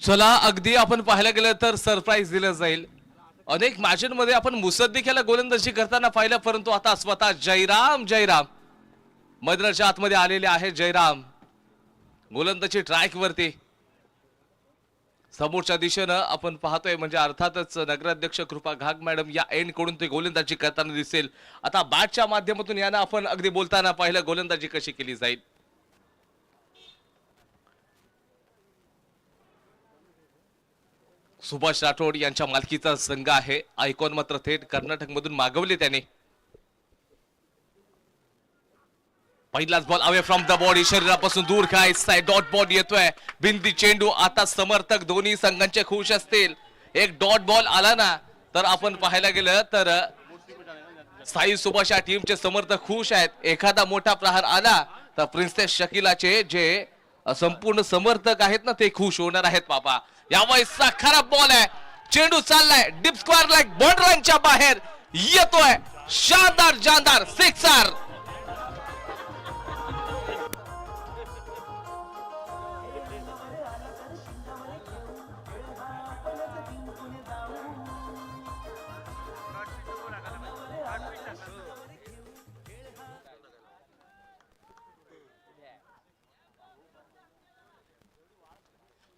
चला अगदी आपण पाहायला गेलं तर सरप्राईज दिलं जाईल. अनेक मॅचेसमध्ये आपण मुसद्दीक गोलंदाजी करताना पाहिलं, परंतु आता स्वतः जयराम मैदानाच्या आतमध्ये आलेले आहे. जयराम गोलंदाजी ट्रॅक वरती समोरच्या दिशेनं आपण पाहतोय, म्हणजे अर्थातच नगराध्यक्ष कृपा घाग मॅडम या एंड कडून ते गोलंदाजी करताना दिसेल. आता बॅटच्या माध्यमातून यांना आपण अगदी बोलताना पाहिलं गोलंदाजी कशी केली जाईल. सुभाष राठोड यांच्या मालकीचा संघ आहे. आयकॉन मात्र थेट कर्नाटक मधून मागवले त्याने. पहिलाच ball away from the body, शरीरापासून दूर खेळायचा डॉट बॉल येतोय. बिंदी चेंडू. आता समर्थक दोन्ही संघांचे खुश असतील. एक डॉट बॉल आला ना तर आपण पाहायला गेलं तर साई सुभाष या टीमचे समर्थक खुश आहेत. एखादा मोठा प्रहार आला तर प्रिन्सेस शकीलाचे जे संपूर्ण समर्थक आहेत ना ते खुश होणार आहेत बाबा. यावेळेसचा खराब बॉल आहे. चेंडू चाललाय डीप स्क्वेअर लाईक बॉर्डरांच्या बाहेर येतोय. शानदार जानदार सिक्सर.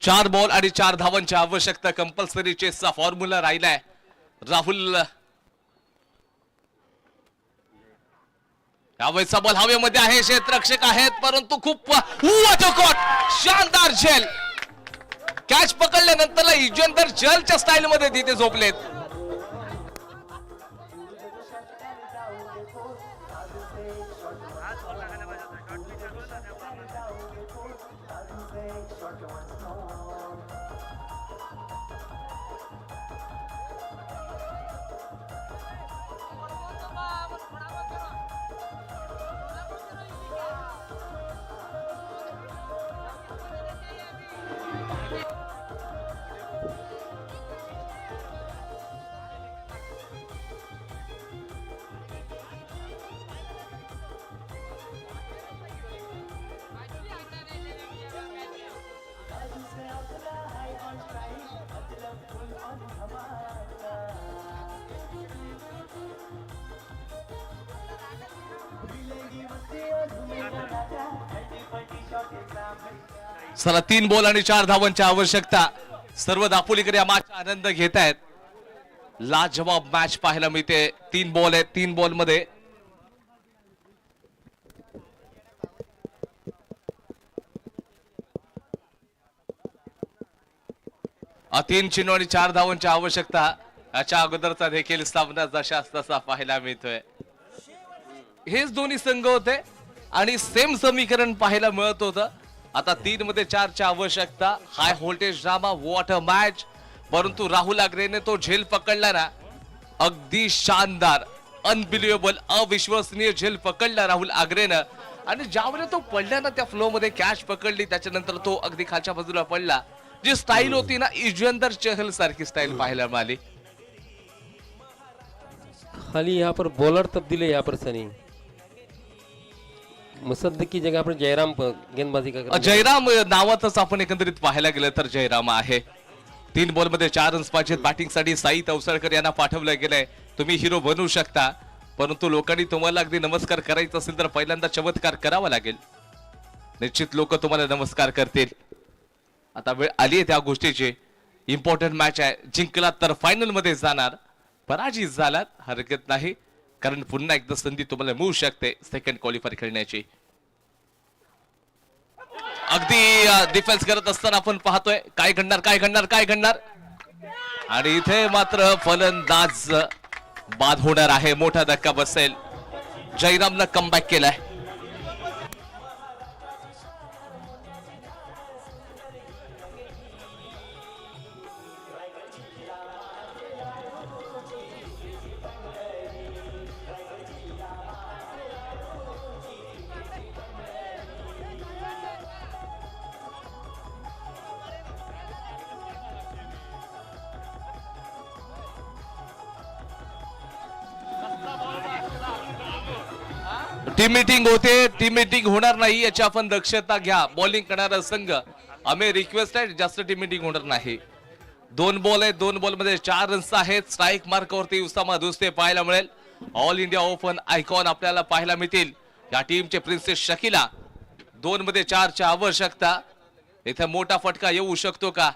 चार बॉल आणि 4 धावांची आवश्यकता कंपल्सरी चेसचा फॉर्म्युला राहिलाय. राहुल यावेळेचा बॉल हवेमध्ये आहे. क्षेत्ररक्षक आहेत परंतु खूप शानदार झेल. कॅच पकडल्यानंतर युजवेंद्र चहलच्या स्टाईल मध्ये तिथे झोपलेत. चला 3 बॉल आणि 4 धावांची आवश्यकता. सर्व दापोलीकर या मॅचचा आनंद घेत आहेत. लाजवाब मॅच पाहायला मिळते. 3 बॉल आहेत. 3 बॉल मध्ये तीन चेंडू आणि 4 धावांची आवश्यकता. याच्या अगोदरचा देखील सामना जशास तसा पाहायला मिळतोय. हेच दोन्ही संघ होते आणि सेम समीकरण पाहायला मिळत होतं. आता 3 मध्ये 4 ची आवश्यकता. High voltage drama, what a match. परंतु राहुल आग्रेने तो झेल पकडला ना, अगदी शानदार, अनबिलिव्हेबल, अविश्वसनीय झेल पकडला राहुल आग्रेनं. आणि ज्यावेळेला तो पडला ना त्या फ्लो मध्ये कॅच पकडली, त्याच्यानंतर तो अगदी खालच्या बाजूला पडला. जी स्टाईल होती ना युजवेंद्र चहल सारखी स्टाईल पाहायला मिळाली. खाली यहाँ पर बॉलर तब्दील है. यहाँ पर सनी मुसद्दीक की जगह पर जयराम गेंदबाजी का. जयराम नावातच आपण एकंदरीत पाहायला गेलं तर जयराम आहे. 3 बॉल मध्ये 4 रन्स पाहिजेत. बॅटिंग साठी साई तवसळकर यांना पाठवलं गेलंय. तुम्ही हिरो बनवू शकता, परंतु लोकांनी तुम्हाला अगदी नमस्कार करायचा असेल तर पहिल्यांदा चमत्कार करावा लागेल. निश्चित लोक तुम्हाला नमस्कार करतील. आता वेळ आली आहे त्या गोष्टीची. इम्पॉर्टंट मॅच आहे. जिंकलात तर फायनल मध्ये जाणार, पराजित झालात हरकत नाही, कारण पुन्हा एकदा संधी तुम्हाला मिळू शकते सेकंड क्वालिफायर खेळण्याची. अगदी डिफेन्स करत असताना आपण पाहतोय काय घडणार. आणि इथे मात्र फलंदाज बाद होणार आहे. मोठा धक्का बसेल. जयरामनं कमबॅक केलाय. टीम मीटिंग होते, टीम मीटिंग होणार नाही याची आपण दक्षता घ्या. बॉलिंग करणारा संघ आम्ही रिक्वेस्ट आहे, जास्त टीम मीटिंग होणार नाही. 2 बॉल आहेत, 2 बॉल मध्ये 4 रन्स आहेत. स्ट्राईक मार्कावरती उसामा दुस्ते पाहायला मिळेल. ऑल इंडिया ओपन आयकॉन आपल्याला पाहायला मिळतील. या टीमचे प्रिन्सेस शकीला 2 मध्ये 4 ची आवश्यकता. इथे मोठा फटका येऊ शकतो का?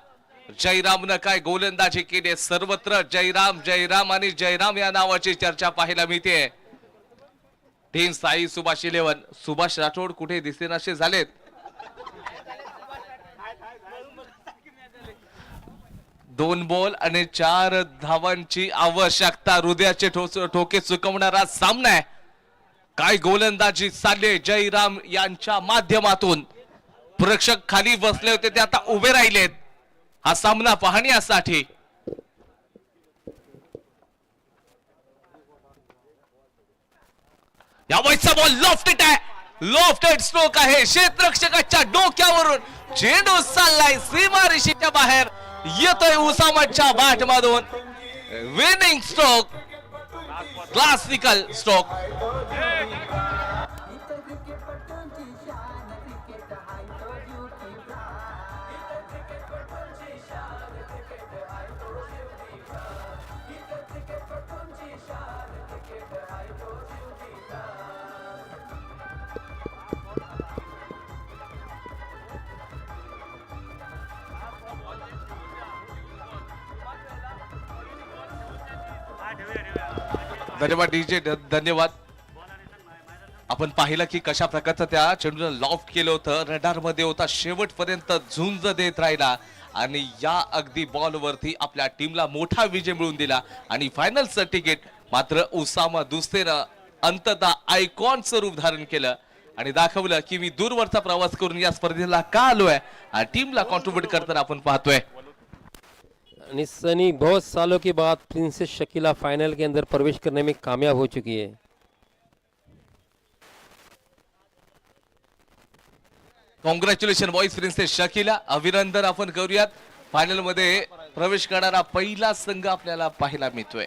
जयरामनं काय गोलंदाजी केली. सर्वत्र जयराम जयराम आणि जयराम या नावाची चर्चा पाहायला मिळते. टीम साई सुभाष 11. सुभाष राठोड कुठे दिसेनासे झालेत. दोन बॉल आणि 4 धावांची आवश्यकता. हृदयाचे ठोके चुकवणारा सामना आहे. काय गोलंदाजी चालले जयराम यांच्या माध्यमातून. प्रेक्षक खाली बसले होते ते आता उभे राहिलेत हा सामना पाहण्यासाठी. या वैचा बॉल लॉफ्टेड आहे. लॉफ्टेड स्ट्रोक आहे. क्षेत्ररक्षकाच्या डोक्यावरून चेंडू चाललाय सीमारेषेच्या बाहेर. येतोय उसामाच्या बॅट मधून. Winning stroke, classical stroke. धन्यवाद डीजे, धन्यवाद. आपण पाहिलं की कशा प्रकारचं त्या चेंडूला लॉफ्ट केलं होतं. रडार मध्ये होता, शेवटपर्यंत झुंज देत राहिला आणि या अगदी बॉल वरती आपल्या टीमला मोठा विजय मिळवून दिला. आणि फायनलचं तिकीट मात्र उसामा दुस्तेनं अंततः आयकॉनचं रूप धारण केलं आणि दाखवलं की मी दूरवरचा प्रवास करून या स्पर्धेला का आलोय आणि टीमला कॉन्ट्रीब्यूट करताना आपण पाहतोय. आणि सनी बहुत सालों के बाद प्रिंसेस शकीला फाइनल के अंदर प्रवेश करने में कामयाब हो चुकी है. Congratulation boys princess Shakeela. अभिनंदन आपण करूयात. फायनल मध्ये प्रवेश करणारा पहिला संघ आपल्याला पाहायला मिळतोय.